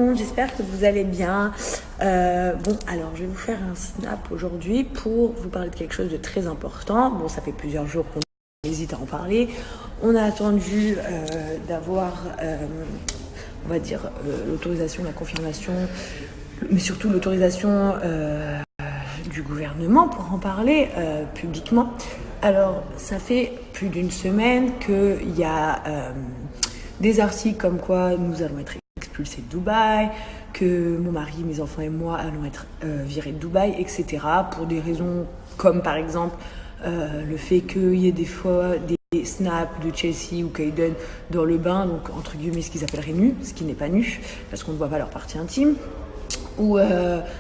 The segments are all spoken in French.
monde, j'espère que vous allez bien. Alors je vais vous faire un snap aujourd'hui pour vous parler de quelque chose de très important. Bon, ça fait plusieurs jours qu'on hésite à en parler. On a attendu d'avoir, on va dire, l'autorisation, la confirmation, mais surtout l'autorisation du gouvernement pour en parler publiquement. Alors, ça fait plus d'une semaine qu'il y a des articles comme quoi nous allons être expulsés de Dubaï, que mon mari, mes enfants et moi allons être virés de Dubaï, etc. Pour des raisons comme par exemple le fait qu'il y ait des fois des snaps de Chelsea ou Kaiden dans le bain, donc entre guillemets ce qu'ils appelleraient nu, ce qui n'est pas nu, parce qu'on ne voit pas leur partie intime. Ou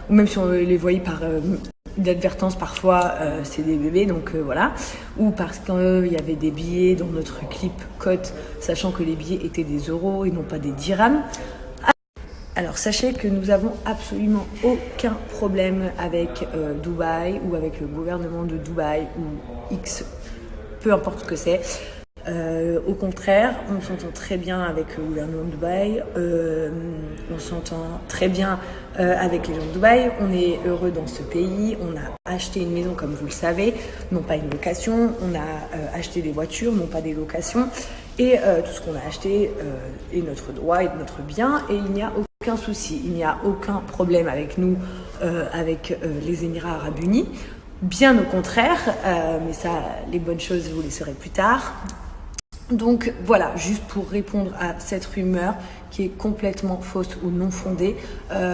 même si on les voyait par d'advertence parfois, c'est des bébés, donc voilà. Ou parce qu'il y avait des billets dans notre clip Cote, sachant que les billets étaient des euros et non pas des dirhams. Alors sachez que nous avons absolument aucun problème avec Dubaï ou avec le gouvernement de Dubaï ou X, peu importe ce que c'est. Au contraire, on s'entend très bien avec le gouvernement de Dubaï, on s'entend très bien avec les gens de Dubaï, on est heureux dans ce pays, on a acheté une maison comme vous le savez, non pas une location, on a acheté des voitures, non pas des locations, et tout ce qu'on a acheté est notre droit et notre bien, et il n'y a aucun souci, il n'y a aucun problème avec nous, avec les Émirats Arabes Unis. Bien au contraire, mais ça, les bonnes choses, vous les saurez plus tard. Donc voilà, juste pour répondre à cette rumeur qui est complètement fausse ou non fondée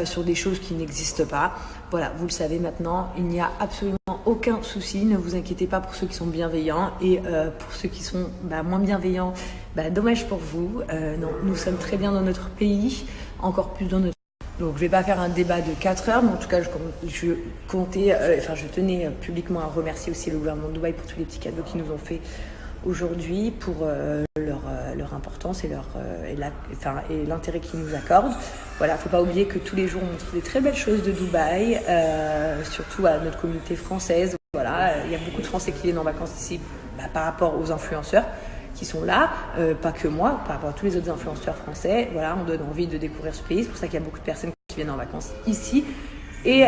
sur des choses qui n'existent pas. Voilà, vous le savez maintenant, il n'y a absolument aucun souci, ne vous inquiétez pas pour ceux qui sont bienveillants et pour ceux qui sont moins bienveillants, dommage pour vous. Non, nous sommes très bien dans notre pays, encore plus dans notre... Donc je vais pas faire un débat de 4 heures, mais en tout cas je tenais publiquement à remercier aussi le gouvernement de Dubaï pour tous les petits cadeaux qu'ils nous ont fait aujourd'hui, pour leur importance et l'intérêt qu'ils nous accordent. Voilà, faut pas oublier que tous les jours on montre des très belles choses de Dubaï, surtout à notre communauté française. Voilà, il y a beaucoup de Français qui viennent en vacances ici par rapport aux influenceurs qui sont là, pas que moi, par rapport à tous les autres influenceurs français. Voilà, on donne envie de découvrir ce pays, c'est pour ça qu'il y a beaucoup de personnes qui viennent en vacances ici. Et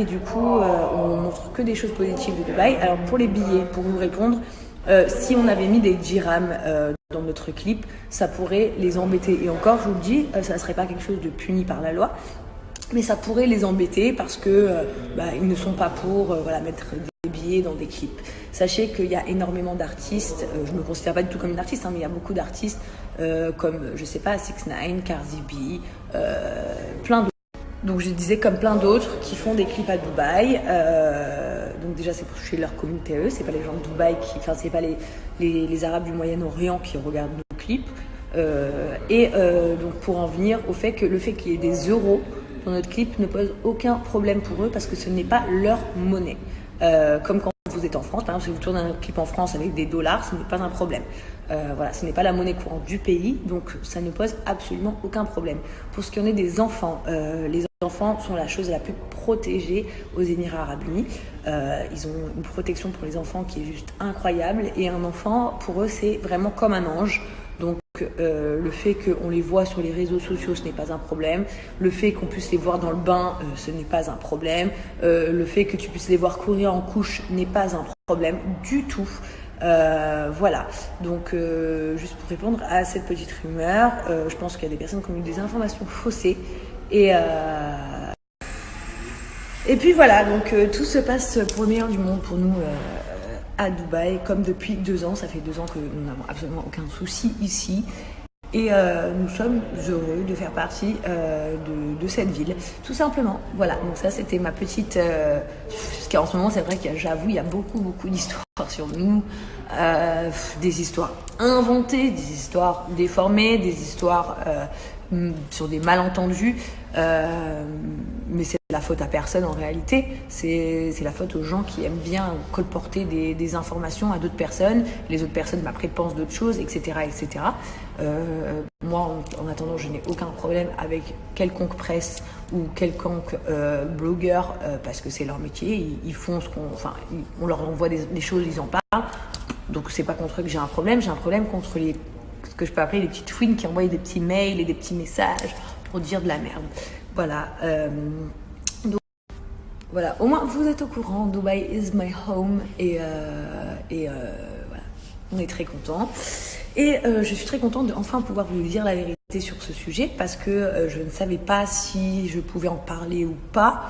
du coup, on montre que des choses positives de Dubaï. Alors pour les billets, pour vous répondre, si on avait mis des dirhams dans notre clip, ça pourrait les embêter. Et encore, je vous le dis, ça ne serait pas quelque chose de puni par la loi, mais ça pourrait les embêter parce que ils ne sont pas pour mettre des billets dans des clips. Sachez qu'il y a énormément d'artistes, je ne me considère pas du tout comme une artiste, mais il y a beaucoup d'artistes comme, je sais pas, 6ix9ine, Cardi B, plein d'autres. Donc je disais comme plein d'autres qui font des clips à Dubaï. Donc déjà c'est pour toucher leur communauté à eux, c'est pas les gens de Dubaï c'est pas les Arabes du Moyen-Orient qui regardent nos clips. Donc pour en venir au fait que le fait qu'il y ait des euros dans notre clip ne pose aucun problème pour eux parce que ce n'est pas leur monnaie. Comme quand vous êtes en France, par exemple, si vous tournez un clip en France avec des dollars, ce n'est pas un problème. Ce n'est pas la monnaie courante du pays, donc ça ne pose absolument aucun problème. Pour ce qui en est des enfants, les enfants sont la chose la plus protégée aux Émirats Arabes Unis. Ils ont une protection pour les enfants qui est juste incroyable, et un enfant, pour eux, c'est vraiment comme un ange. Donc le fait qu'on les voit sur les réseaux sociaux, ce n'est pas un problème. Le fait qu'on puisse les voir dans le bain, ce n'est pas un problème. Le fait que tu puisses les voir courir en couche n'est pas un problème du tout. Voilà, donc juste pour répondre à cette petite rumeur, je pense qu'il y a des personnes qui ont eu des informations faussées. Et puis voilà, donc tout se passe pour le meilleur du monde pour nous à Dubaï, comme depuis 2 ans. Ça fait 2 ans que nous n'avons absolument aucun souci ici. Et nous sommes heureux de faire partie de cette ville, tout simplement. Voilà, donc ça c'était ma petite... parce qu'en ce moment c'est vrai j'avoue, il y a beaucoup d'histoires sur nous, des histoires inventées, des histoires déformées, des histoires sur des malentendus, mais c'est la faute à personne en réalité, c'est la faute aux gens qui aiment bien colporter des informations à d'autres personnes. Les autres personnes après pensent d'autres choses, etc. Moi en attendant, je n'ai aucun problème avec quelconque presse ou quelconque blogueur, parce que c'est leur métier, ils font on leur envoie des choses, ils en parlent, donc c'est pas contre eux que j'ai un problème contre ce que je peux appeler les petites fouines qui envoient des petits mails et des petits messages pour dire de la merde. Voilà. Donc, voilà. Au moins, vous êtes au courant. Dubaï is my home. Et voilà. On est très contents. Et je suis très contente de enfin pouvoir vous dire la vérité sur ce sujet parce que je ne savais pas si je pouvais en parler ou pas.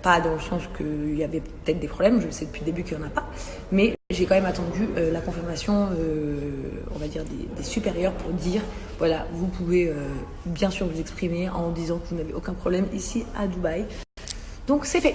Pas dans le sens qu'il y avait peut-être des problèmes, je le sais depuis le début qu'il n'y en a pas, mais j'ai quand même attendu la confirmation, on va dire, des supérieurs pour dire, voilà, vous pouvez bien sûr vous exprimer en disant que vous n'avez aucun problème ici à Dubaï. Donc c'est fait.